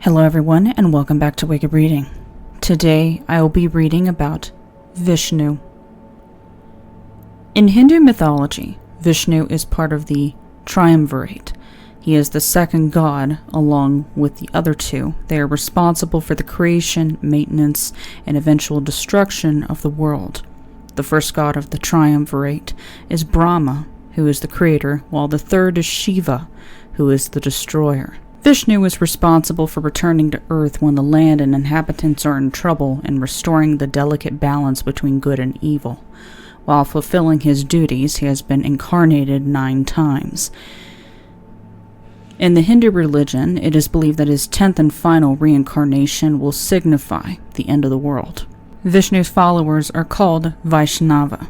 Hello everyone, and welcome back to Wiki Reading. Today I will be reading about Vishnu. In Hindu mythology, Vishnu is part of the triumvirate. He is the second god along with the other two. They are responsible for the creation, maintenance, and eventual destruction of the world. The first god of the triumvirate is Brahma, who is the creator, while the third is Shiva, who is the destroyer. Vishnu is responsible for returning to Earth when the land and inhabitants are in trouble and restoring the delicate balance between good and evil. While fulfilling his duties, he has been incarnated 9 times. In the Hindu religion, it is believed that his 10th and final reincarnation will signify the end of the world. Vishnu's followers are called Vaishnava.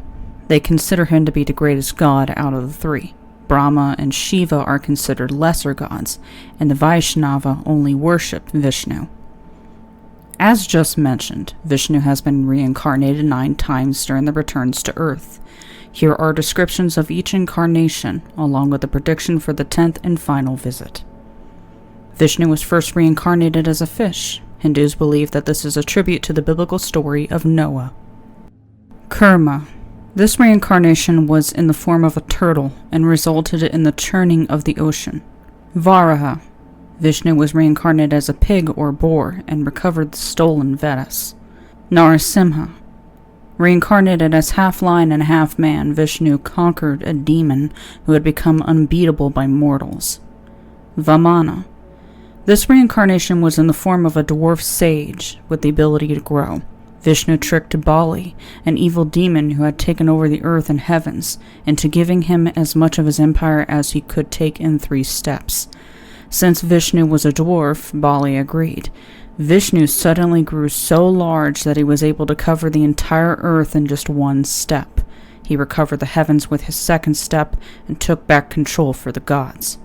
They consider him to be the greatest god out of the 3. Brahma and Shiva are considered lesser gods, and the Vaishnava only worship Vishnu. As just mentioned, Vishnu has been reincarnated 9 times during the returns to Earth. Here are descriptions of each incarnation, along with a prediction for the 10th and final visit. Vishnu was first reincarnated as a fish. Hindus believe that this is a tribute to the biblical story of Noah. Kurma. This reincarnation was in the form of a turtle and resulted in the churning of the ocean. Varaha. Vishnu was reincarnated as a pig or boar and recovered the stolen Vedas. Narasimha. Reincarnated as half lion and half man, Vishnu conquered a demon who had become unbeatable by mortals. Vamana. This reincarnation was in the form of a dwarf sage with the ability to grow. Vishnu tricked Bali, an evil demon who had taken over the earth and heavens, into giving him as much of his empire as he could take in 3 steps. Since Vishnu was a dwarf, Bali agreed. Vishnu suddenly grew so large that he was able to cover the entire earth in just 1 step. He recovered the heavens with his 2nd step and took back control for the gods.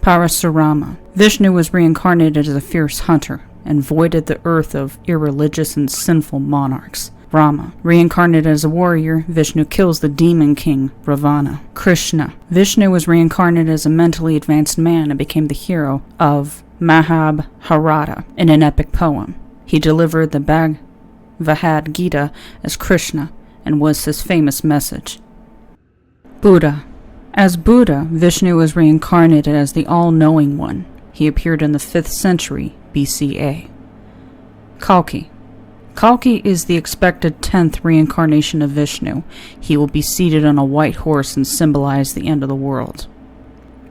Parasurama. Vishnu was reincarnated as a fierce hunter and voided the earth of irreligious and sinful monarchs. Rama. Reincarnated as a warrior, Vishnu kills the demon king, Ravana. Krishna. Vishnu was reincarnated as a mentally advanced man and became the hero of Mahabharata in an epic poem. He delivered the Bhagavad Gita as Krishna and was his famous message. Buddha. As Buddha, Vishnu was reincarnated as the all-knowing one. He appeared in the 5th century BCA. Kalki. Kalki is the expected 10th reincarnation of Vishnu. He will be seated on a white horse and symbolize the end of the world.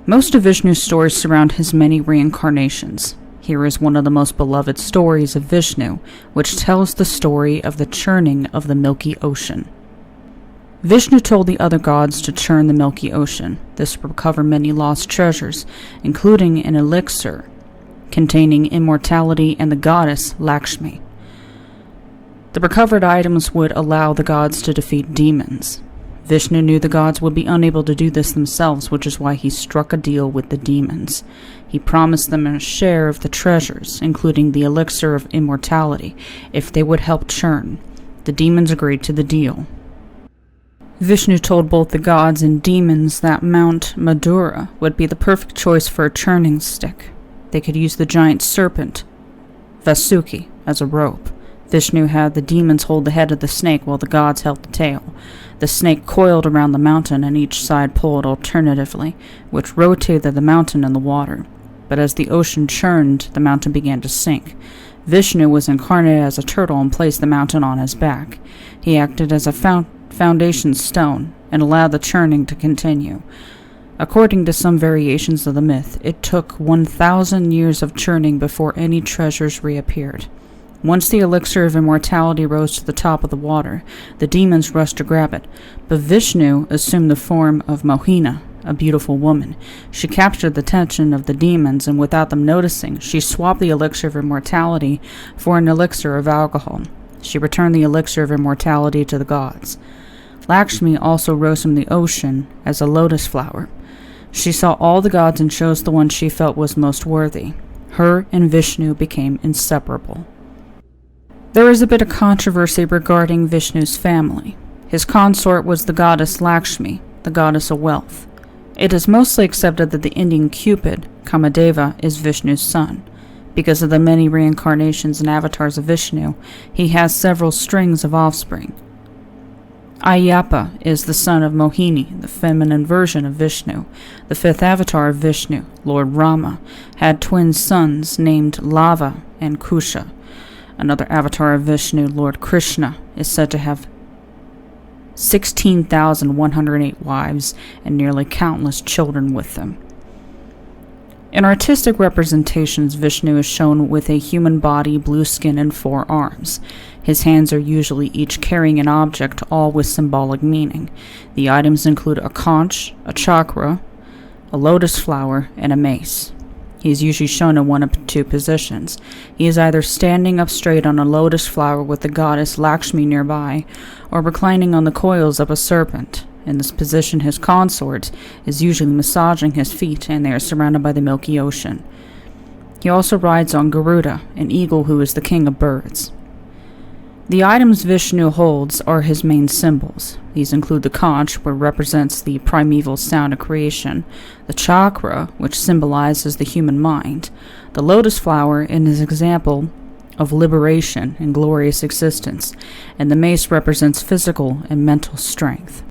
Most of Vishnu's stories surround his many reincarnations. Here is one of the most beloved stories of Vishnu, which tells the story of the churning of the Milky Ocean. Vishnu told the other gods to churn the Milky Ocean. This would recover many lost treasures, including an elixir containing immortality and the goddess Lakshmi. The recovered items would allow the gods to defeat demons. Vishnu knew the gods would be unable to do this themselves, which is why he struck a deal with the demons. He promised them a share of the treasures, including the elixir of immortality, if they would help churn. The demons agreed to the deal. Vishnu told both the gods and demons that Mount Madura would be the perfect choice for a churning stick. They could use the giant serpent, Vasuki, as a rope. Vishnu had the demons hold the head of the snake while the gods held the tail. The snake coiled around the mountain and each side pulled alternatively, which rotated the mountain and the water. But as the ocean churned, the mountain began to sink. Vishnu was incarnated as a turtle and placed the mountain on his back. He acted as a foundation stone and allowed the churning to continue. According to some variations of the myth, it took 1,000 years of churning before any treasures reappeared. Once the elixir of immortality rose to the top of the water, the demons rushed to grab it, but Vishnu assumed the form of Mohina, a beautiful woman. She captured the attention of the demons, and without them noticing, she swapped the elixir of immortality for an elixir of alcohol. She returned the elixir of immortality to the gods. Lakshmi also rose from the ocean as a lotus flower. She saw all the gods and chose the one she felt was most worthy. Her and Vishnu became inseparable. There is a bit of controversy regarding Vishnu's family. His consort was the goddess Lakshmi, the goddess of wealth. It is mostly accepted that the Indian Cupid, Kamadeva, is Vishnu's son. Because of the many reincarnations and avatars of Vishnu, he has several strings of offspring. Ayyappa is the son of Mohini, the feminine version of Vishnu. The fifth avatar of Vishnu, Lord Rama, had twin sons named Lava and Kusha. Another avatar of Vishnu, Lord Krishna, is said to have 16,108 wives and nearly countless children with them. In artistic representations, Vishnu is shown with a human body, blue skin, and 4 arms. His hands are usually each carrying an object, all with symbolic meaning. The items include a conch, a chakra, a lotus flower, and a mace. He is usually shown in one of 2 positions. He is either standing up straight on a lotus flower with the goddess Lakshmi nearby, or reclining on the coils of a serpent. In this position, his consort is usually massaging his feet, and they are surrounded by the milky ocean. He also rides on Garuda, an eagle who is the king of birds. The items Vishnu holds are his main symbols. These include the conch, which represents the primeval sound of creation, the chakra, which symbolizes the human mind, the lotus flower in his example of liberation and glorious existence, and the mace represents physical and mental strength.